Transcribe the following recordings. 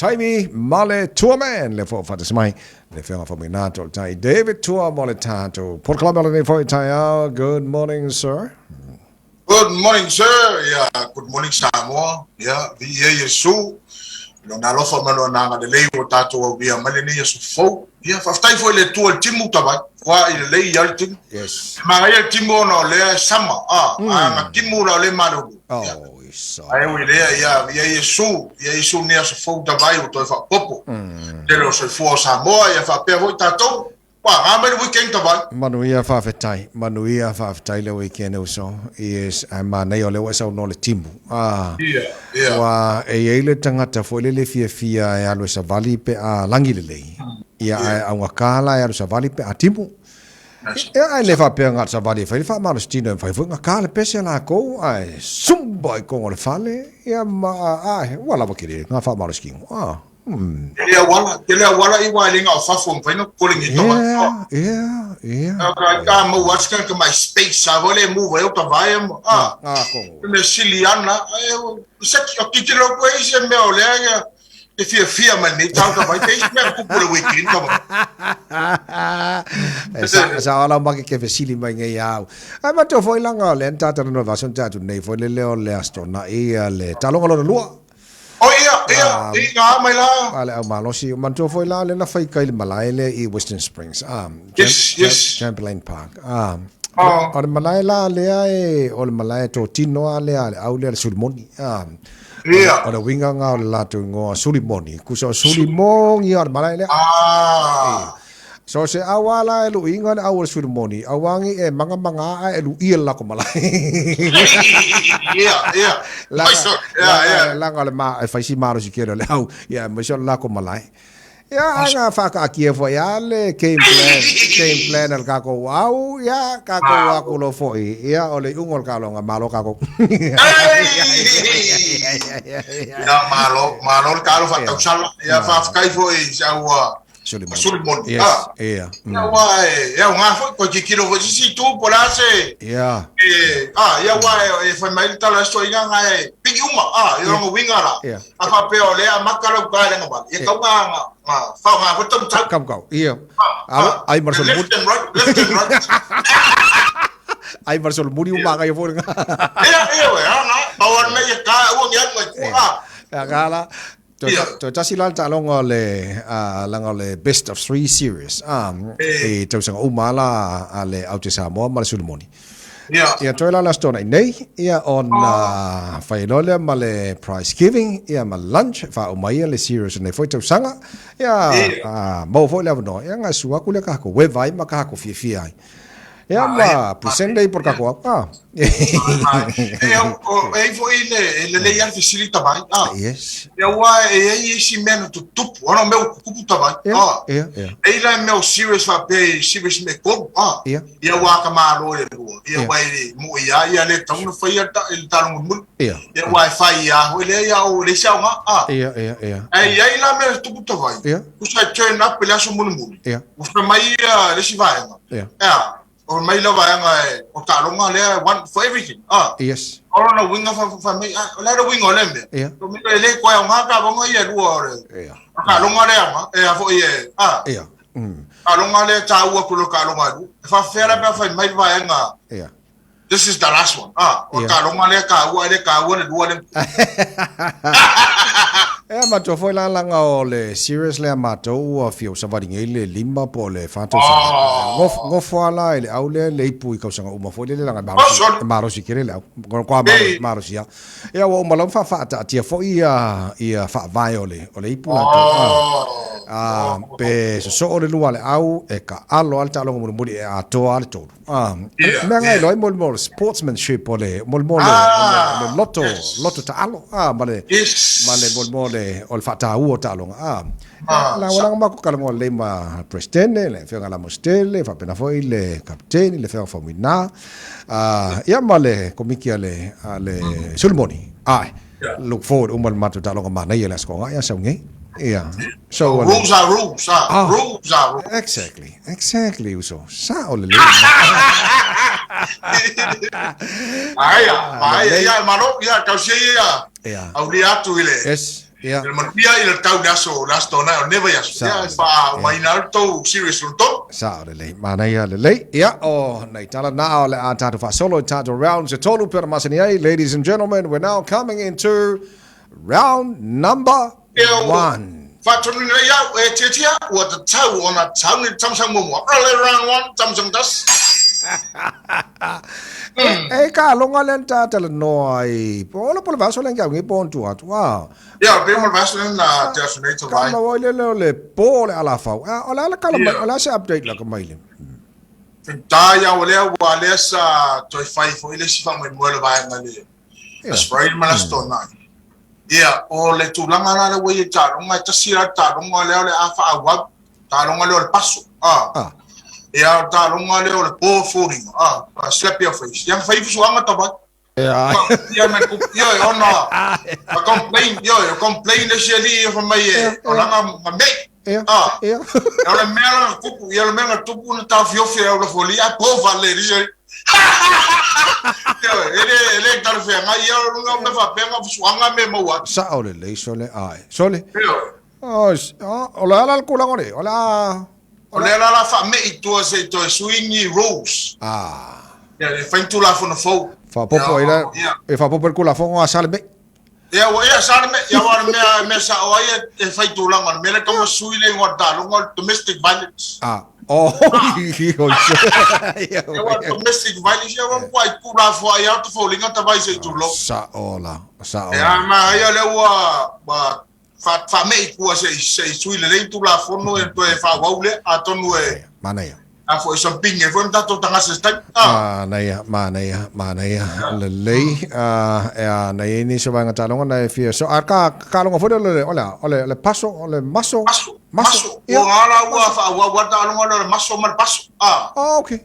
Taimi male TUAMAN le fo fata smai le fenga Faumuina to tai David Tua mole tato por club le fo tai. Good morning, sir. Good morning, sir. Yeah, good morning, Samoa. Yeah, via Yesu. No na lo fa mano na de lei o tato via malene Yesu fo. Yeah, fa stai fo le tu timu taba. Wa ile lei yal tim. Yes. Ma ya timu no le sama. Ma timu no le mano. Oh, so. Ai we le ya via Yesu ne so fo taba o to fa popo. De lo so fo Samoa ya fa pe vo tato. Wa ngame weekend taba. Manuia fa fetai le weekend so. Yes, ama nei ole wa so no le timu. Yeah. Wa ele tangata fo le fia ya lo sa vali pe a langi le lei. Ia a wakala ya lo sa vali pe a timu. Ai le fa pe nga sa vali fa ma lo stino fa fu nga kale pese la ko ai sumba ko le fale ya ma ai wala ba kire nga fa ma lo skin. Ele wala I wa linga fa fo fa no calling it. Yeah. Ka mo watch kan my space I vole move eu tava ko. Me siliana eu sek o kitilo ko ise me olha e fia man ni tava vai ter me ku por weekend tava. Sa ala ma ke vesili mai ngai au. Ai ma to foi langa le tata no va son tatu nei foi le le astona le talonga lo lua. Oh yeah, mai la. Ale au malosi man to foi la le na fai kai le malai le I Western Springs. Yes. Trampoline Park. O le malai la le ai o le malai to tino ale au le sulmoni. Yeah. O le winga nga o le latu ngoa sulimoni. Kuso sulimoni o le malai le. So se awala e lu inga le au le sulimoni. Awangi e manga e lu ia la ko malai. Yeah. Langa le ma e faisi maro si kero le au. Ya me so la ko malai. Ya anga faka akia fo ya le game plan al kako wow ya kako aku lo fo ya ole ungol kalo nga malo kako. Ya malo kalo fa tau sala ya fa kai fo ya wa Sulimon. Yeah. Ya nga fo ko kilo fo si tu polase. Yeah. Ya wa e fa mai tala sto inga ngai piguma yo ngo wingara. Apa pe ole makalo ka le ngaba. Ya ka nga fa nga fo tum tak kam kau. Iya. Ai marsol mudi. Left and right. Ai marsol mudi uma ka yo fo nga. Iya we na bawon me ya ka uang yan mo ku Ya kala. To tasilan talong le best of 3 series. To sang umala ale auto Samoa mal sulmoni. Ya toila la stona nei ya on failole male prize giving ya mal lunch fa umai le series ne foi to sanga ya mo foi le no ya nga suwa kule ka ko we vai ma ka ko fia ai. Ya ma presente por ka ko Ei foi le ia facilita vai. Yes. Ya wa si meno to tup. Ona meu kupu tava. Ei la meu serious fa pe serious me ko. Ya wa ka malo le ru. Ya wa mo ya le tong no foi el talong mu. Ya wa fa ya ho le ya o le sa nga. Ei la me tupu tava. Usa turn up la so mu mu. Usa mai le si vai. O mai la vai nga o talonga le one for everything. Yes. Ora na winga fa mai la do winga le me. To mi le ko ya nga ka bonga ye ruore. Talonga le nga e fo ye. Talonga le ta u ko lo talonga du. Fa fera ba fa mai vai nga. This is the last one. O talonga le ka u le duo le. Ma to foi la o le serious le ma to o fio sa vadinga le lima po le fato sa go foala ile au le ipu I ka sanga uma foi le langa maro si kire le kwa maro si ya o malo fa ta tia foi ia fa vai ole ipu la to pe so le lua le au e ka alo al talo mo mo e a to al to me ngai lo mo sportsmanship ole mo le lotto ta alo male mo le o fata u o talonga la wala ma ko kalongo le ma presidente le fenga la mostele fa pena foi le captain le fenga Faumuina ya male komiki ale sulmoni look forward umal matu talonga mana ya las ko ya saungi so rules are rules exactly uso sa o le ya mano ya kausia ya au atu ile yes Il manuia il tau naso last na never yaso. Ya Faumuina to serious to. Sa le mana ia le ia o nei tala na le ata fa solo tato rounds tolu per masani. Ladies and gentlemen, we're now coming into round number 1. Fatun ya tetia wa the tau on a town in tamsang mo. Early round 1 tamsang das. Ka longa lenta tala noi. Polo vaso lenga ngi pontu atwa. Ya, primo vaso na jasonate vai. Kama le pole ala fa. Ala kala ala se update la kama ile. Ta ya wa le sa toi fai fo ile si fa mo le vai ngale. Spray malasto na. Ya, o le tulanga na le we ta longa ta sira ta longa le afa awa ta longa le passo. Ya ta longa le po foring. Slap your face. Yang fai fu anga ta ba. Yeah. I complain the sheli from my olanga me. Ela mela tupu na ta fio fio la folia po vale ri. Ele tal fe nga ia lunga me fa penga fuanga me mo. Sa ole le sole ai. Sole. Ola ala kula ngore. Ola la fa me to se to swingy rose. Ya, fai tu la fona fo. Fa popo ila e fa popo kula fongo asale me. Ya wa ya sale me ya wa me sa o ya e fai tu la ngon me le como suile ngota lo domestic violence. Oh, ya wa domestic violence ya wa kwai kula fo ya to fo linga ta vai se tu lo. Sa ola. Ya ma ya le wa ba fa me ku se suile le tu la fo no e to e fa wa ule atonu e. Mana ya. Foi something e foi tanto tanga se sta. Mana ya le na ini so banga talonga na fia so arka kalonga fo le paso le maso o ala wa talonga le maso mal paso okay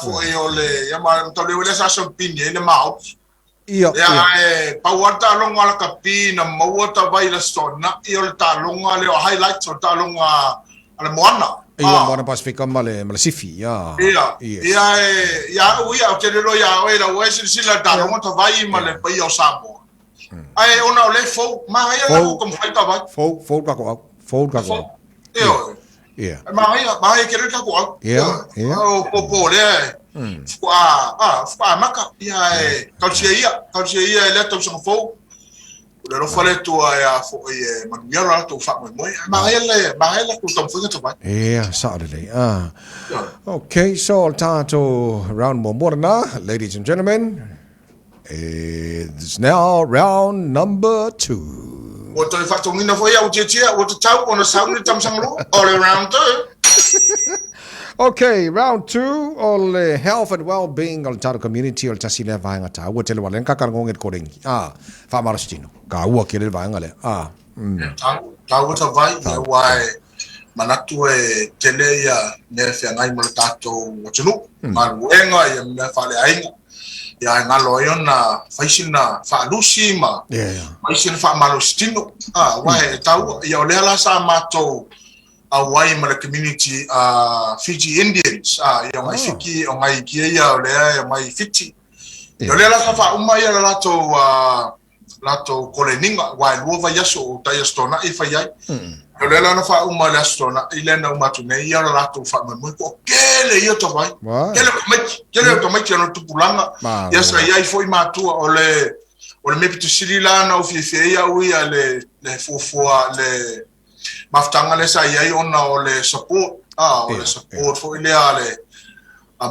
foi ole ya ma to le sa so pinye le mau ya pa wa talonga la kapina mo ta vai la sona e le talonga le highlights o talonga ale moana. Ia mona Pasifika male sifi ya. Ya o ke lo ya o la o sila ta mo ta vai male pa yo Samoa. Ai ona le fo ma ya la ko fai ta vai. Fo ka ko. Ia. Ma ke le ka ko. Ia. O popo le. Fa maka ya kausia le to so fo. Le fale tu ya fo e manuia to fa mo ma ele ku tom fu to ba Saturday okay so tato round more na ladies and gentlemen it's now round number 2 o to fa to mina fo ya o chetia o to tau ona sauni tam sanglo all around Okay, round 2 all health and well-being all tato community all tasile vaanga ta o tele walen ka karngong et korengi fa marastino ka ua kele vaanga le ta o ta vai wai manatu e tele ya ne fe ngai mo tato o tunu ma wenga ya me fale ainga ya ngalo yona faisina fa lusi ma faisina fa malostino wai ta ya ole la sa mato awai ma community Fiji Indians ya mai fiki o mai kia ya ole ya mai fiti yo le la fa uma ya la to koleninga wa luva yaso ta yastona ifa ya yo le la fa uma la stona ile na uma tu ne ya la to fa mo ko kele yo to vai kele to mai no tu pulanga ya sa ya foi ma tu ole me pitu silila na ofie ya ui le fofo le maftanga le sa ia ona o le support le support fo ile ale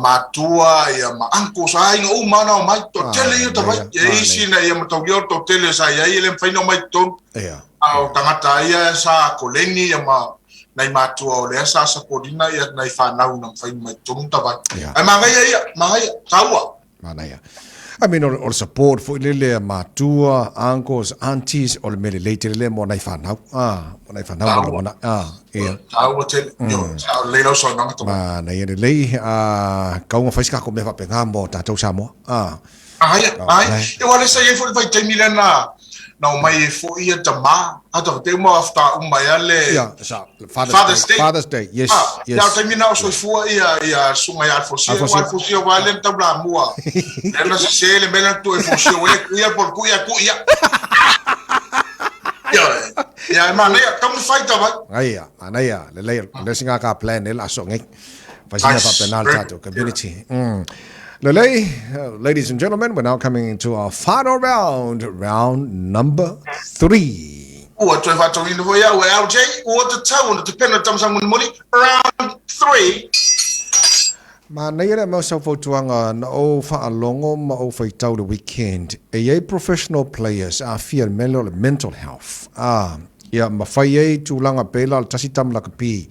matua ia ma anko sa inga o mana o mai to tele yo to vai e isi na ia to yo to tele sa ia ile faino mai to o tangata ia sa koleni ia ma nai matua o le sa supportina ia nai fa na una faino mai to ta vai ai ma ia taua mana ia I mean, or support for lele matua, uncles, aunties, or mele later le mo nai fanau. Mo na. Tawa te yo, le lo so nang to. Ma na ye le ka nga faisika ko me fa penga mo ta tau Samoa. Ai. E wale sa ye fo vai Taimi na mai fo ia tama ato te mo after mai ale Father's Day yes ya Taimi na so fo ia sunga ya fo si vale tabla mua ela se le mena tu fo si ia por cuia Ya mana ya kamu fight apa? Ai mana ya le singa ka plan le la so ngai. Fasina fa penal tato community. Ladies and gentlemen, we're now coming into our final round number 3. Round 3. Manayera mo sa fotuanga na o faalongo ma o faitau the weekend. A professional players are fear mental health. Ya mafai tulanga pela tasitam la kapi.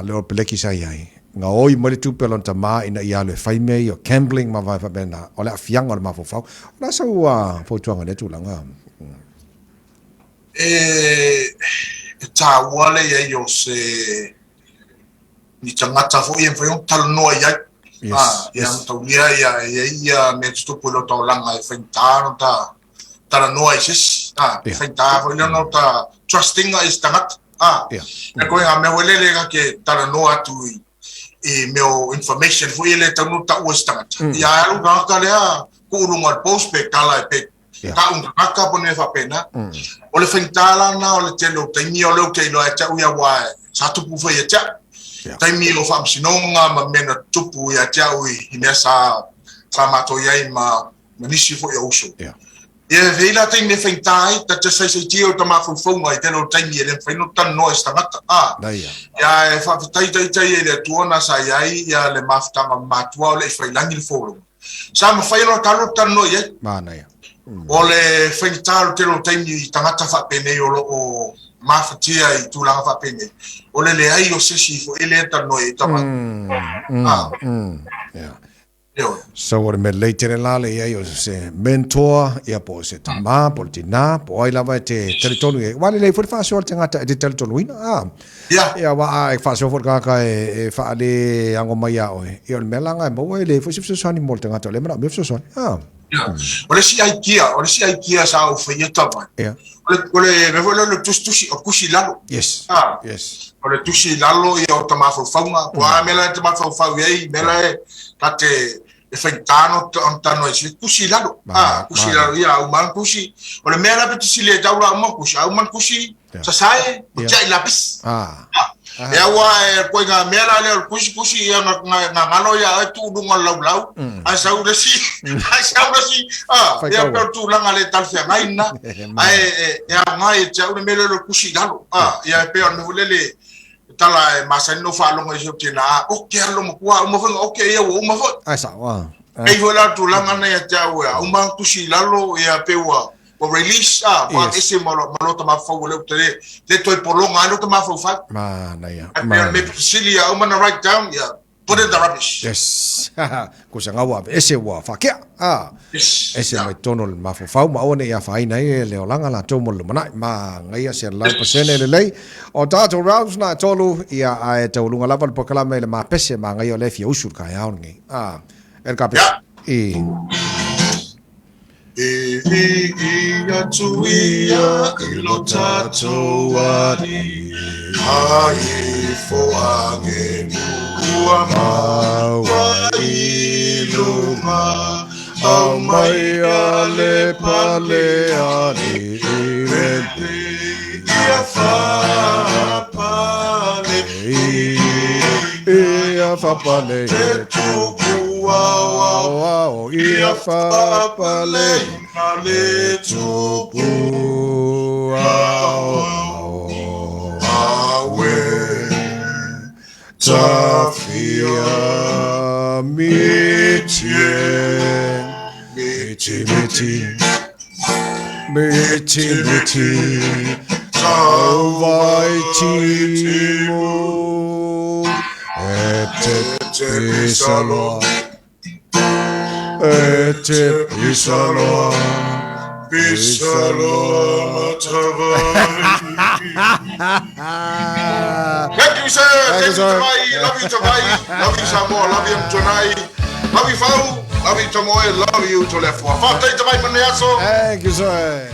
Leo peleki sayai. Nga oi mole tu pelon tama ina ia le faime yo gambling ma vai fa bena. Ola fiang ola ma fofau. Ola sa fotuanga le tulanga. Ta wale ya yo se ni tangata fo ye foi tal no ya ya taulia ya me sto polo taulanga e fentano ta no isis fenta fo no ta trusting is tangat e ko nga me wele ga ke no atu e meu information fo ele tanu ta was tangat ya lu ga ka le ko urunga post pe kala pe ka un ka pone fa pena o le fentala na o le telo Taimi o le ke lo cha u ya wa sa tu pu fo ya cha Taimi o Faumuina ma mena tupu ya tiaui inesa sama to yai ma nisi fo ya uso. Ye veila ting ne fentai ta te sai tio ta ma fonga i teno Taimi le feno tan no esta mata. Ya e fa tai le tuona sa yai ya le mafta ma tua le failangi le folo. Sama failo talo tan no ye. Mana ya. Ole fentai teno Taimi tangata fa pene o mafatia i tulanga fa pene. Ole le ai o sesi fo ele ta no e tama. So what me later la le ai o se mentor ia po se tama po tina po ai lava te teletonu e wale le for fa so tanga te teletonu ina ia wa ai fa so for ka e fa le ango mai o e o melanga mo le fo se so ani mo tanga to le mara me so so Ole si ai kia sa o fe tama. Ole me vole le tusi o kusi lalo. Yes. Ole tusi lalo ia o tama fo faunga po a mela tama fo fa ye mela tate e fentano tano e kusi lalo. Kusi lalo ia o man kusi. Ole mela pe tusi le taula mo kusi au man kusi sa sai ja lapis. Ya wa ko nga mela le kusi ia nga ngalo ya tu dunga lau asa urasi ya per tu langa le tal fe ngaina ya ngai ja ure mele le kusi lalo ya pe on vulele tala masano fa longo e joptina o ke lo mo kwa mo fa o ke ya o mo fa asa wa e vola tu langa na ya ja wa o ma kusi lalo ya pe wa o release wa ese malo to ma fa wo le to por longa no to ma fa mana ya me silia o mana write down ya put in the rubbish. Yes. Kusanga wa ese wa fa kia ese mai tono ma fa fa ma one ya fa ina e le olanga la tomo le mana ma ngai se la pasene le lei o tato rounds na tolu ia ai to lunga lava po kala me le ma pese ma ngai o le fi usul ka ya ngi el kape ya tuia ilo tato wadi ai fo age tuama wa iluma au mai ale pale ani ia fa pale ia fa pale wow ia fa pale ale tupu Tafia miti tawai timu ete pisalo Thank you, sir. Thank you, Taimi. Love you, Taimi. Love you, Samoa. Love you, Jonai. Love you, Fau. Love you, Samoa. Love you, Tolefoa. Thank you, sir.